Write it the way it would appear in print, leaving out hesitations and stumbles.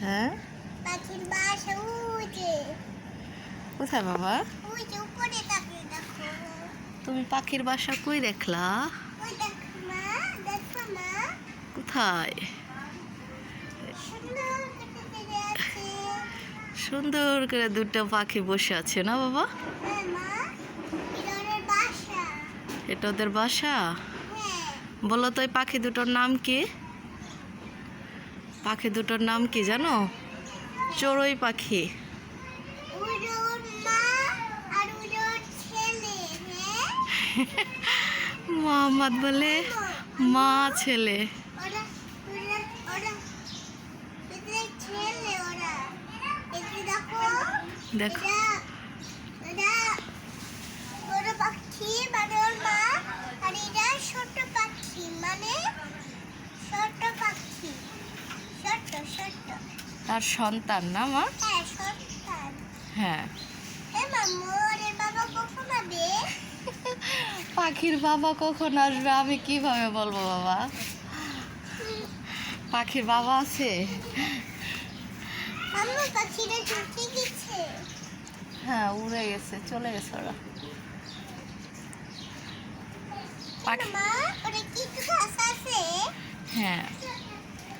হ্যাঁ, পাখির বাসা ওই যে, কোথায় বাবা? ওই যে উপরে তাকিয়ে দেখো। তুমি পাখির বাসা কই দেখলা? ওই দেখো মা, দেখো মা, কোথায়? সুন্দর করে বেড়ে আছে। সুন্দর করে দুটো পাখি বসে আছে না বাবা? হ্যাঁ মা, এটা ওদের বাসা। এটা ওদের বাসা? হ্যাঁ, বলো তো এই পাখি দুটোর নাম কি? পাখি দুটোর নাম কি জানো? চড়ুই পাখি। ওই যে ওর মা আর ওই যে ওর ছেলে। হ্যাঁ, মোহাম্মদ বলে মা ছেলে। ওরা ওরা ওরা এদের ছেলে ওরা। একে দেখো, দেখো এটা বড় পাখি মানে ওর মা, আর এটা ছোট পাখি মানে ছোট পাখি, ছোট ছোট। তার সন্তান না মা? হ্যাঁ সন্তান। হ্যাঁ। এ মামু ওরে বাবা কখন হবে? পাখির বাবা কখন আসবে আমি কিভাবে বলবো বাবা? পাখির বাবা আছে? আম্মু পাখিটা চুপে গেছে। হ্যাঁ, উড়ে গেছে, চলে গেছে ওরা। পাখি মা ওরা কি গাছ আছে? হ্যাঁ,